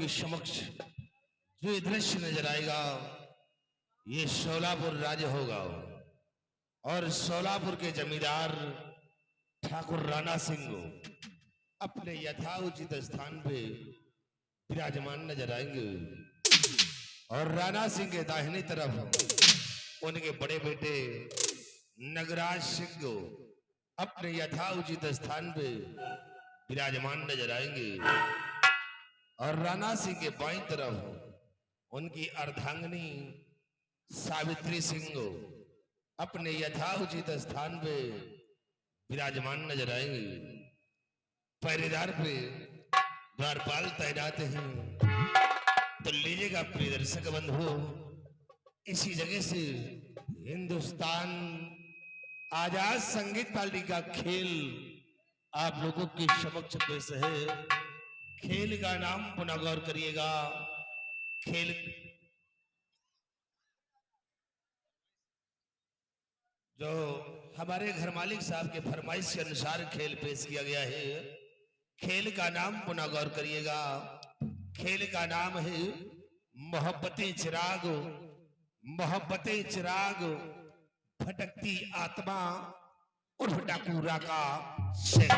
के समक्ष जो ये दृश्य नजर आएगा ये शोलापुर राज्य होगा और शोलापुर के जमींदार ठाकुर राणा सिंह अपने यथाउचित स्थान पे विराजमान नजर आएंगे और राणा सिंह के दाहिनी तरफ उनके बड़े बेटे नगराज सिंह अपने यथाउचित स्थान पे विराजमान नजर आएंगे और राणा सिंह के बाईं तरफ उनकी अर्धांगिनी सावित्री सिंह अपने यथाउचित स्थान पे विराजमान नजर आएंगे। पहरेदार पे द्वारपाल तैनात हैं। तो लीजिएगा प्रिय दर्शक बंधु, इसी जगह से हिंदुस्तान आजाद संगीत पार्टी का खेल आप लोगों के समक्ष पेश है। खेल का नाम पुनः गौर करिएगा। खेल जो हमारे घर मालिक साहब के फरमाइश के अनुसार खेल पेश किया गया है। खेल का नाम पुनः गौर करिएगा। खेल का नाम है मोहब्बतें चिराग। मोहब्बतें चिराग भटकती आत्मा उर्फ डाकूरा का शेर।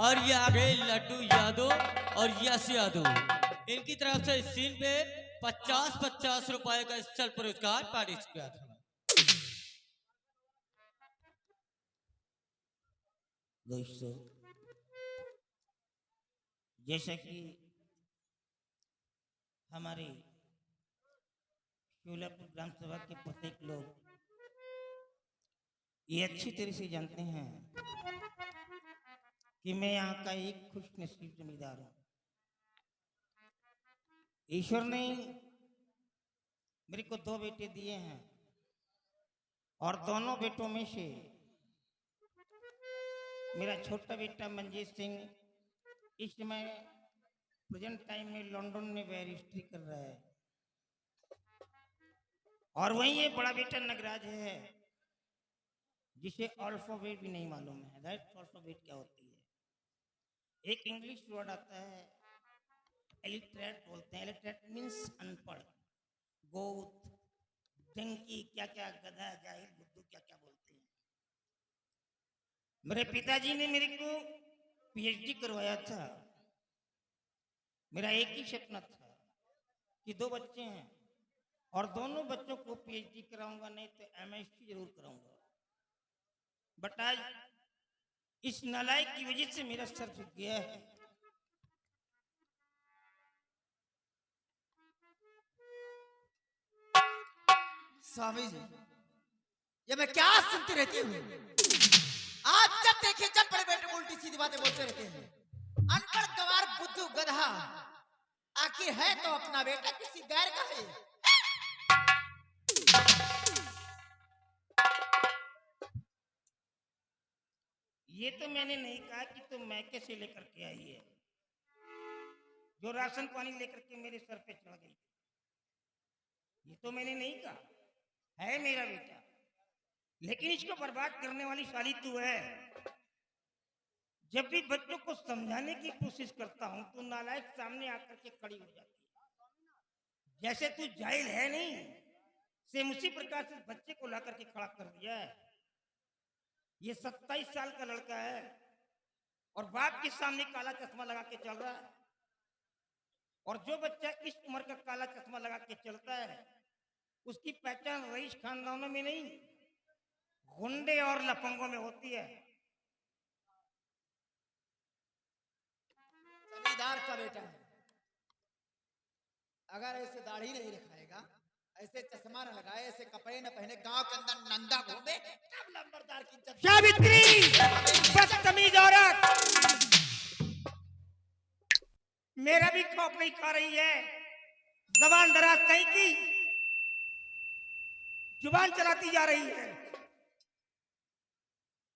और ये आ गए लड्डू यादव और यश यादव। इनकी तरफ से इस सीन पे 50-50 रुपए का स्थल पुरस्कार पारित किया था। दोस्तों, जैसा कि हमारे शोलापुर ग्राम सभा के प्रत्येक लोग ये अच्छी तरह से जानते हैं कि मैं यहाँ का एक खुश नसीब जमींदार हूँ। ईश्वर ने मेरे को 2 बेटे दिए हैं और दोनों बेटों में से मेरा छोटा बेटा मंजीत सिंह इस समय प्रेजेंट टाइम में लंदन में बैरिस्ट्री कर रहा है और वहीं ये बड़ा बेटा नगराज है जिसे अल्फाबेट भी नहीं मालूम है। दैट अल्फाबेट क्या होती है? एक इंग्लिश वर्ड आता है इलिटरेट बोलते हैं। इलिटरेट मीन्स अनपढ़, गोत, डंकी, क्या क्या, गधा, जाहिल, बुद्धू, क्या क्या बोलते हैं। मेरे पिताजी ने मेरे को पीएचडी करवाया था। मेरा एक ही सपना था कि 2 बच्चे हैं और दोनों बच्चों को पीएचडी कराऊंगा, नहीं तो एमएससी जरूर कराऊंगा। बट आज इस नालायक की वजह से मेरा सर झुक गया है। स्वामी जी, ये मैं क्या सुनती रहती हूँ? आज जब देखे जब बड़े बेटे उल्टी सीधी बातें बोलते रहते हैं। अनपढ़, गवार, बुद्धू, गधा, आखिर है तो अपना बेटा किसी गैर का है। ये तो मैंने नहीं कहा कि तुम मैके से लेकर के आई है, जो राशन पानी लेकर के मेरे सर पे चढ़ गई। ये तो मैंने नहीं कहा। है मेरा बेटा, लेकिन इसको बर्बाद करने वाली साली तू है। जब भी बच्चों को समझाने की कोशिश करता हूं तो नालायक सामने आकर के खड़ी हो जाती है। जैसे तू जाहिल है नहीं, सेम उसी प्रकार से बच्चे को ला करके खड़ा कर दिया है। ये 27 साल का लड़का है और बाप के सामने काला चश्मा लगा के चल रहा है। और जो बच्चा इस उम्र का काला चश्मा लगा के चलता है उसकी पहचान रईस खानदानों में नहीं, गुंडे और लफंगों में होती है। जमींदार का बेटा है, अगर ऐसे दाढ़ी नहीं रखाएगा, ऐसे चश्मा न लगाए, ऐसे कपड़े न पहने, गांव के अंदर नंगा घूमे, तब लंबरदार की इज्जत। सावित्री, बदतमीज औरत, मेरा भी खौफ नहीं खा रही है। जबान दराज कहीं की। जुबान चलाती जा रही है।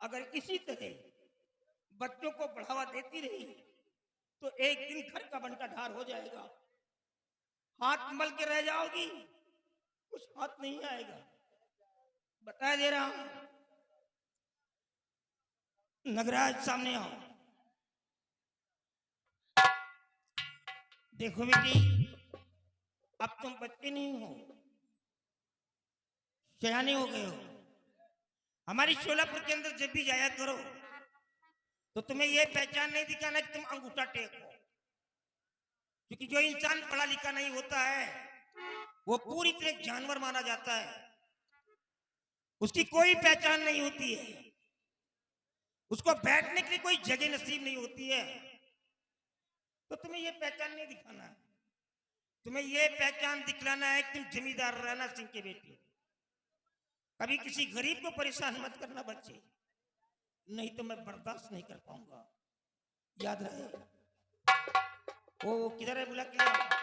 अगर इसी तरह बच्चों को बढ़ावा देती रही तो एक दिन घर का बंटा ढार हो जाएगा। हाथ मल के रह जाओगी, कुछ हाथ नहीं आएगा। बता दे रहा हूं। नगराज सामने आओ। देखो बेटी, अब तुम बच्चे नहीं हो, सयाने हो गए हो। हमारी शोलापुर के अंदर जब भी जाया करो तो तुम्हें यह पहचान नहीं दिखाना कि तुम अंगूठा टेक हो, क्योंकि जो इंसान पढ़ा लिखा नहीं होता है वो पूरी तरह जानवर माना जाता है। उसकी कोई पहचान नहीं होती है, उसको बैठने के लिए कोई जगह नसीब नहीं होती है। तो तुम्हें यह पहचान नहीं दिखाना है, तुम्हें यह पहचान दिखलाना है कि तुम जमींदार राणा सिंह के बेटे हो। कभी किसी गरीब को परेशान मत करना बच्चे, नहीं तो मैं बर्दाश्त नहीं कर पाऊंगा। याद रहे। वो किधर है, बुला के लाओ।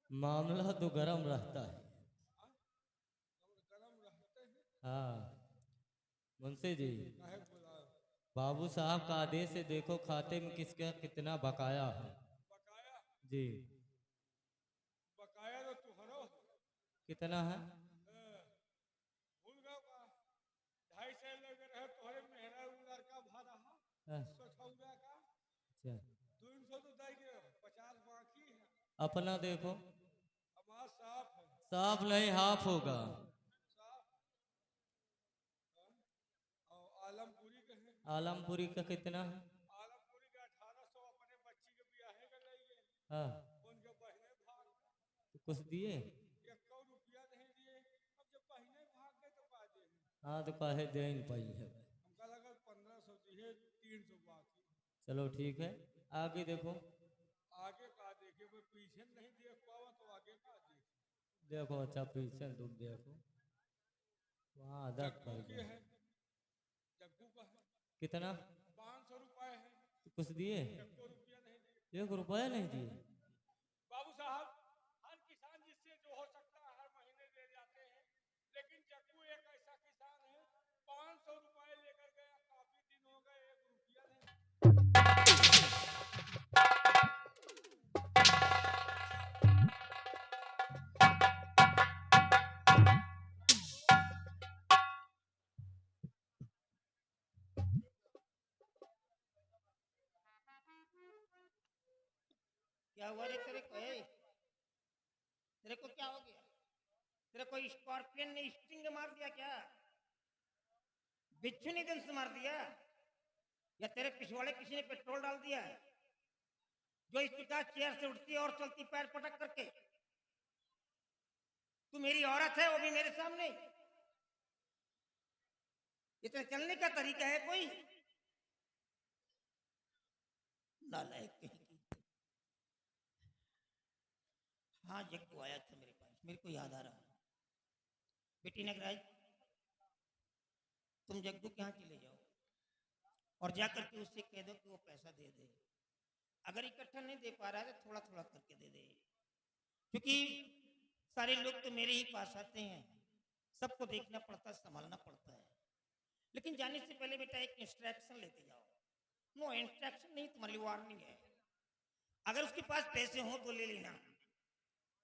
मामला तो गरम रहता है। हाँ मुंशी जी, बाबू साहब का आदेश है, देखो खाते में किसका कितना बकाया है। जी बकाया तो तुहरो कितना है? भूल गए का 250 लगे रहे तोहरे मेहरा लड़का भरा हाँ, 100 का अच्छा 200 तो दे गए, 50 बाकी है। अपना देखो, हमारा साफ है। साफ नहीं हाफ होगा। और आलमपुरी के हैं, आलमपुरी का कितना है? आलमपुरी का 1800 अपने बच्ची के ब्याहे के लिए हाँ उनके बहने भाग तो कुछ दिए? 1 रुपया नहीं दिए। अब जब बहने भाग गए तो पा दे। हाँ तो कहे दे नहीं पाई है। हमका लगा 1500 दिए, 300 बाकी। चलो ठीक है, आगे देखो। आगे का देखे, मैं पीछे नहीं देख पावा तो आगे का देखे। देखो अच्छा पीछे तुम देखो, वहाँ आदत जग्गू पड़ के गई। है, जग्गू का है, कितना? 500 रुपए है। तो कुछ दिए? 1 रुपया नहीं दिए। 1 रुपया नहीं दिए? बाबू साहब, हर किसान जिससे जो हो सकता है हर महीने दे जाते हैं, लेकिन जग्गू एक ऐसा किसान है 500 रुपए लेकर गया, काफी दिन हो गए 1 रुपया नहीं। क्या हुआ रे तेरे को? तेरे को क्या हो गया? तेरे को स्कॉर्पियन ने स्टिंग मार दिया क्या? बिच्छू ने दंश मार दिया, या तेरे पिछवाड़े किसी ने पेट्रोल डाल दिया है? जो इस प्रकार चेयर से उठती है और चलती पैर पटक करके। तू मेरी औरत है, वो भी मेरे सामने। ये तेरे चलने का तरीका है कोई? नालायक कहीं की। हाँ जग्गू आया था मेरे पास, मेरे को याद आ रहा है। बेटी नगराज, तुम जग्गू के यहाँ चले जाओ और जाकर के उससे कह दो कि वो पैसा दे दे। अगर इकट्ठा नहीं दे पा रहा है तो थोड़ा थोड़ा करके दे दे, क्योंकि सारे लोग तो मेरे ही पास आते हैं, सबको देखना पड़ता है, संभालना पड़ता है। लेकिन जाने से पहले बेटा एक इंस्ट्रक्शन लेते जाओ। नो इंस्ट्रक्शन नहीं, तुम्हारी वार्निंग है। अगर उसके पास पैसे हो तो ले लेना,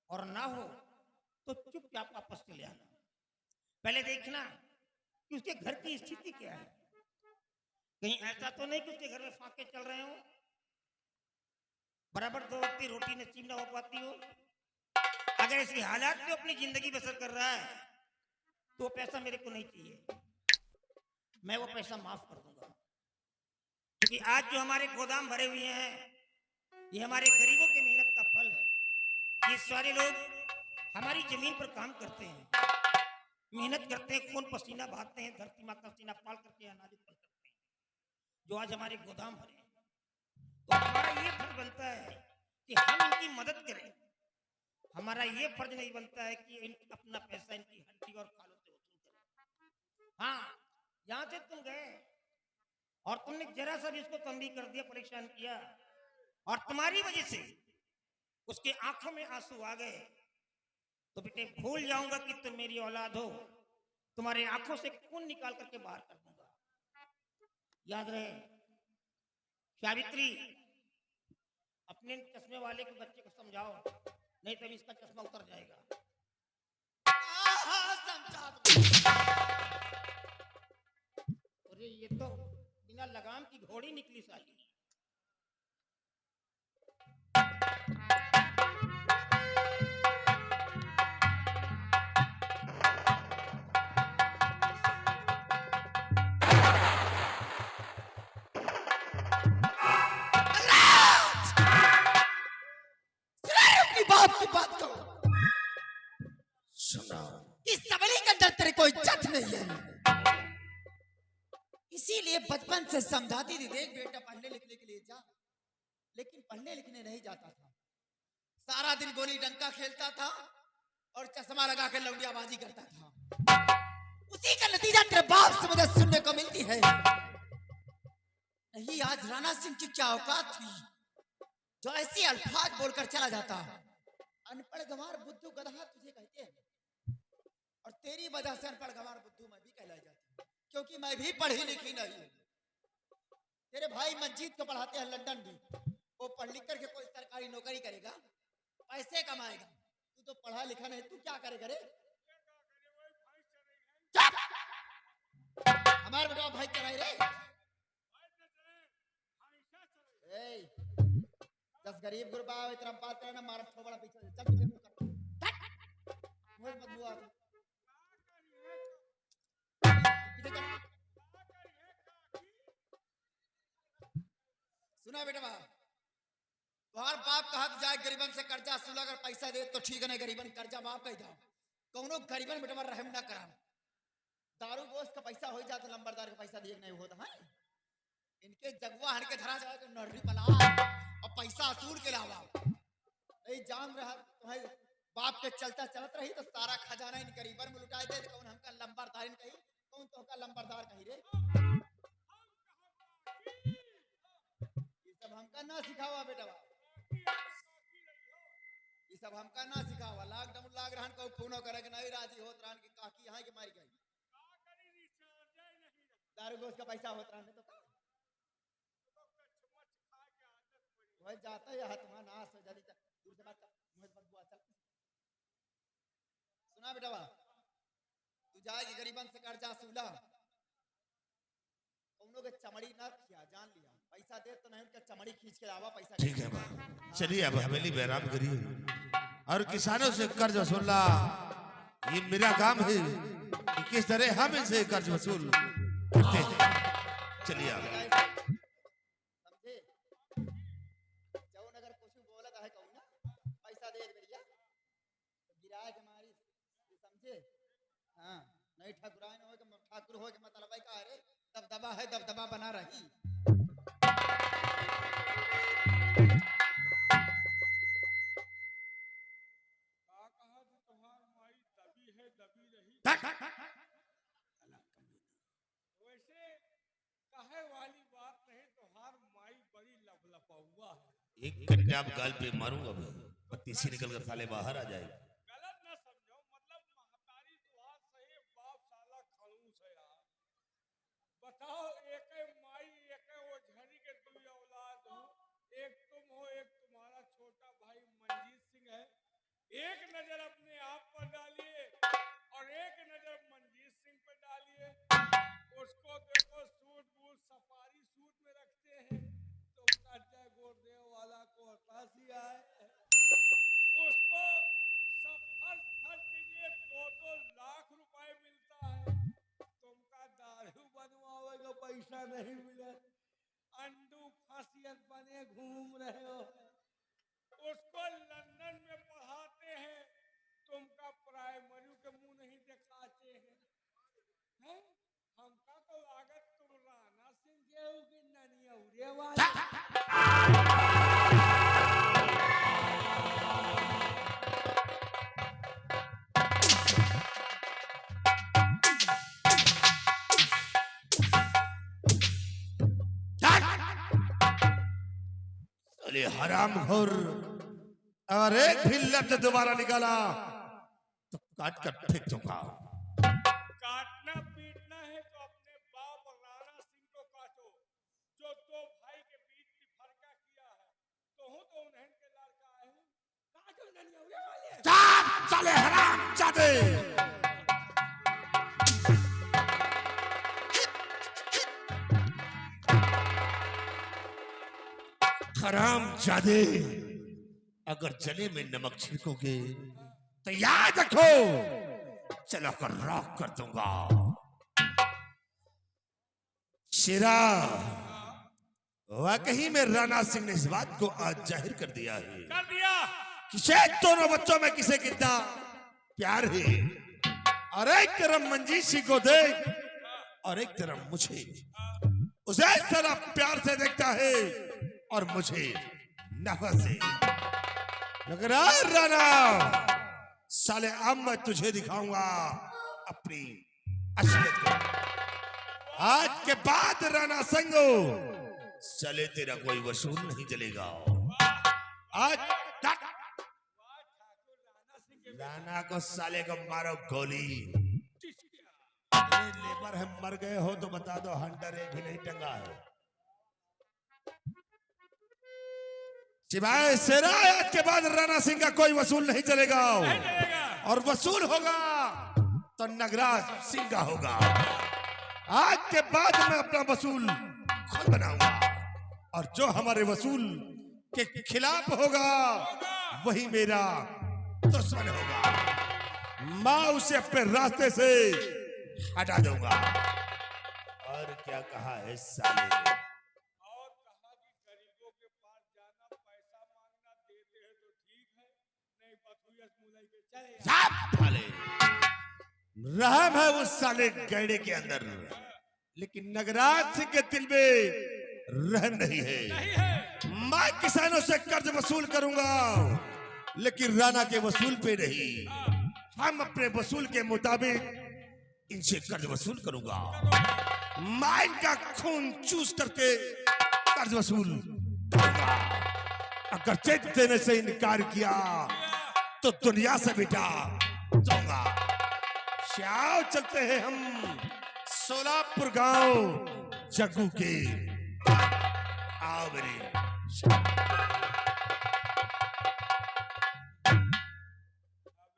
और ना हो तो चुपचाप वापस चले आना। पहले देखना कि उसके घर की स्थिति क्या है। कहीं ऐसा तो नहीं कि उसके घर में फाके चल रहे हो, बराबर 2 वक्त की रोटी नसीब ना हो पाती हो। अगर ऐसी हालात में अपनी जिंदगी बसर कर रहा है तो वो पैसा मेरे को नहीं चाहिए, मैं वो पैसा माफ कर दूंगा। क्योंकि आज जो हमारे गोदाम भरे हुए हैं ये हमारे गरीबों की मेहनत का फल है। ये सारे लोग हमारी जमीन पर काम करते हैं, मेहनत करते हैं, खून पसीना बहाते हैं, धरती माँ का पसीना पाल करके अनाज उत्पन्न करते हैं, जो आज हमारे गोदाम भरे हैं। तो हमारा ये फर्ज बनता है कि हम इनकी मदद करें। हमारा ये फर्ज नहीं बनता है कि अपना पैसा इनकी हड्डी और खालों से वसूल करें। हाँ, यहाँ से तुम गए और तुमने जरा सा भी उसको तंबी कर दिया, परेशान किया, और तुम्हारी वजह से उसके आंखों में आंसू आ गए, तो बेटे भूल जाऊंगा कि तुम मेरी औलाद हो, तुम्हारे आंखों से खून निकाल करके बाहर कर दूंगा। याद रहे सावित्री, अपने चश्मे वाले के बच्चे को समझाओ, नहीं तो इसका चश्मा उतर जाएगा। समझा दूंगा। अरे ये तो बिना लगाम की घोड़ी निकली साली। अपनी बाप की बात को सुना। इस सबली के अंदर तेरे कोई इज्जत नहीं है, इसीलिए बचपन से समझाती थी, देख बेटा पढ़ने लिखने के लिए जा, लेकिन पढ़ने लिखने नहीं जाता था, सारा दिन गोली डंका खेलता था और चश्मा लगा के लौंडियाबाजी करता था। उसी का नतीजा तेरे बाप से मुझे सुनने को मिलती है। नहीं, आज राणा सिंह की क्या औकात थी जो ऐसी अल्फाज बोलकर चला जाता। अनपढ़ गंवार बुद्धू गधा तुझे कहते हैं, और तेरी वजह से अनपढ़ गंवार बुद्धू मैं भी कहलाई जाती हूँ, क्योंकि मैं भी पढ़ी लिखी नहीं। तेरे भाई मंजीत को पढ़ाते हैं लंदन भी, वो पढ़ लिख करके कोई सरकारी नौकरी करेगा, पैसे कमाएगा, तू तो पढ़ा लिखा नहीं, तू क्या करेगा रे? हमारे बेटा भाई चलाए रे। दस गरीब गुरबा इतना बात करना, मारा थोड़ा पीछे चल, पीछे मुंह कर, मुंह मत बुआ पीछे चल। सुना बेटा, तुम्हार बाप कहा जाए गरीबन से कर्जा सुला, अगर पैसा दे तो ठीक है, नहीं गरीबन कर्जा माफ कर जाओ। कौनो गरीबन बेटा रहम ना करा, दारू गोश्त का पैसा हो जाता, लंबरदार का पैसा दिए नहीं होता है। इनके जगवा हन के धरा जाए तो नर्री पला और पैसा असूल के लावा नहीं जान रहा। तुम्हारे बाप के चलता चलत रही तो सारा खजाना इन गरीबन में लुटाए दे, कौन हमका लंबरदार कही, कौन तो का लंबरदार कही रे? ये सब हमका ना सिखावा बेटा, ये सब हमका ना सिखावा। लॉकडाउन लाग रहन को फोन करे कि नहीं राजी होत रहन की काकी यहाँ के मारी गई, दारू गोश्त का पैसा होत रहन तो वह जाता है हाथमा नाश हो जाती, दूर से बात मुझे मत बुआ चल। सुना बेटा, तू जाएगी गरीबन से कर्जा सूला, कौनों के चमड़ी ना किया, जान लिया, पैसा दे तो नहीं उनका चमड़ी खींच के लावा पैसा। ठीक है बाबा, चलिए अब हवेली बैराम करिए और किसानों से कर्ज वसूलना ये मेरा काम है कि किस तरह हम इनसे कर्ज वसूल करते हैं। चलिए आप समझे? जौन अगर कुछ बोला है कहूँ ना पैसा दे भैया तो गिराए के मारी, समझे? हाँ, नहीं ठाकुराइन हो के ठाकुर हो के मतलब है का रे, दबदबा है, दबदबा बना रही। कहा कि तुम्हार माई दबी है, दबी रही। वैसे कहे वाली बात नहीं, तुम्हार माई बड़ी लफलफाउआ है। एक कन्याब गाल पे मारूंगा मैं, पत्ती सी निकल कर साले बाहर आ जाएगी। गलत ना समझो, मतलब महतारी तुम्हार सही, बाप साला खड़ूस है यार। बताओ, एक माई एक वो झरी के तुम औलाद हो, एक तुम हो, एक तुम्हारा छोटा भाई मंजीत सिंह है। एक नजर अपने आप पर डालिए और एक नजर मंजीत सिंह पर डालिए। उसको देखो सूट बूट सफारी सूट में रखते हैं, तो कर्जा गोरदेव वाला को हताशी आए। उसको सफर खर्च के लिए 2-2 लाख रुपए मिलता है, तुमका दारू बनवावे का पैसा नहीं मिले, अंडू खासियत बने घूम रहे हो। उसको लंदन में पढ़ा हैं? हमका तो लागत तुम राणा सिंह के हो कि ननियौरे वाले। अरे हराम घोर, अगर एक भी लफ्ज दोबारा निकाला तो काट कर फेंक दूंगा। काटना पीटना है तो अपने बाप राणा सिंह को काटो, जो दो भाई के बीच की फरका किया है। तो हूँ तो उन्हें के लड़का है, काटो ननियौरे वाले। चाप साले हराम जादे। हराम जादे, अगर जले में नमक छिड़कोगे तो याद रखो चला कर राख कर दूंगा। शेरा, वाकई में राणा सिंह ने इस बात को आज जाहिर कर दिया है कर दिया। कि शायद दोनों बच्चों में किसे कितना प्यार है। और एक तरफ मंजीशी को देख और एक तरफ मुझे, उसे सारा प्यार से देखता है और मुझे नफरत से। मगर राणा साले, अब मैं तुझे दिखाऊंगा अपनी असलियत को। आज के बाद राणा सिंह चले तेरा कोई वसूल नहीं चलेगा। आज राणा को साले को मारो गोली। ये लेबर है, मर गए हो तो बता दो, हंटर एक भी नहीं टंगा है। सिवाय शेरा, आज के बाद राणा सिंह का कोई वसूल नहीं चलेगा। और वसूल होगा तो नगराज सिंह का होगा। आज के बाद मैं अपना वसूल खुद बनाऊंगा, और जो हमारे वसूल के खिलाफ होगा वही मेरा दुश्मन होगा। मैं उसे अपने रास्ते से हटा दूंगा। और क्या कहा है साले ने? और कहा कि गरीबों के पास जाना, पैसा मांगना, देते हैं तो ठीक है, नहीं बथुयस मुलाई के चले जाओ। साफ फाले। रहम है उस साले गैड़े के अंदर, लेकिन नगराज सिंह के दिल में रहम नहीं है। नहीं है। मैं किसानों से कर्ज वसूल करूंगा, लेकिन राणा के वसूल पे नहीं। हम अपने वसूल के मुताबिक इनसे कर्ज वसूल करूंगा। मैं इनका खून चूस करके कर्ज वसूल करूंगा। अगर चेक देने से इनकार किया तो दुनिया से मिटा दूंगा। श्याव चलते हैं हम सोलापुर गांव जग्गू के। आओ मेरे अब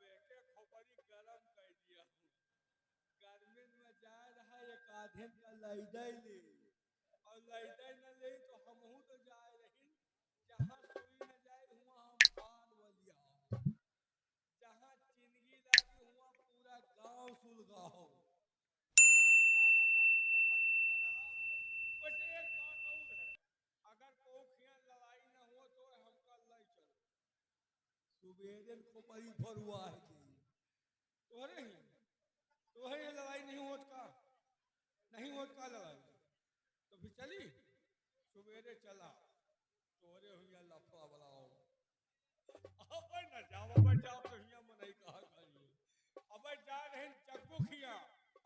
एक एक खोपड़ी गरम कर दिया। गर्मी में जा रहा एक आधे का लैदई ले, और लैदई न ले तो हमहू तो जाए रही। जहाँ सुई न जाए हुआ हम पार वलिया, जहाँ चिंगी लागी हुआ पूरा गांव सुलगा हो। गंगा रतन खोपड़ी खराब है। वैसे एक बात और है, अगर कोखियां लड़ाई न हो तो हमका लई चलो। सुबेरे खोपड़ी भरुआ है तोहरे ही, तोहरे ये लड़ाई नहीं होत का, नहीं होत का लड़ाई, तो फिर चली सुबेरे चला, तोहरे हुआ लफा बनाओ। अब न जाओ, अब जाओ तो हिया में नहीं कहा करिए। अब जा रहे जग्गू खिया,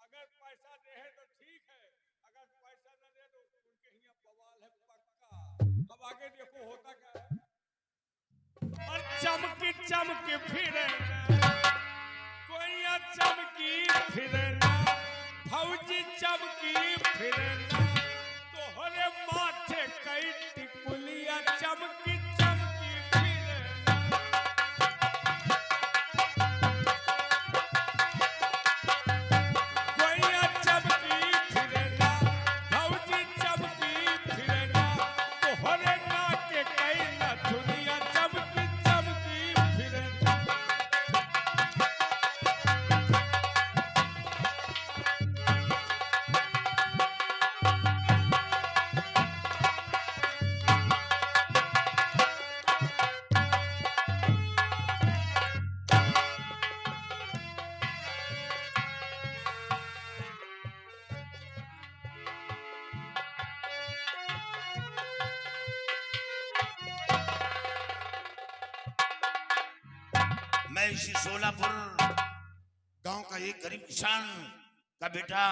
अगर पैसा दे है तो ठीक है, अगर पैसा न दे तो उनके हिया बवाल है पक्का। अब आगे देखो होता क्या है। और चमकी चमकी फिरे कोई चमकी फिरे ना, फौजी चमकी फिरे ना, तोहरे माथे कई टिकुलिया चमकी चमकी फिरे ना। कोई चमकी फिरे ना, फौजी चमकी फिरे ना, तोहरे नाके कई न दुनिया चमकी चमकी फिरे ना। मैं इसी सोलापुर गांव का एक गरीब किसान का बेटा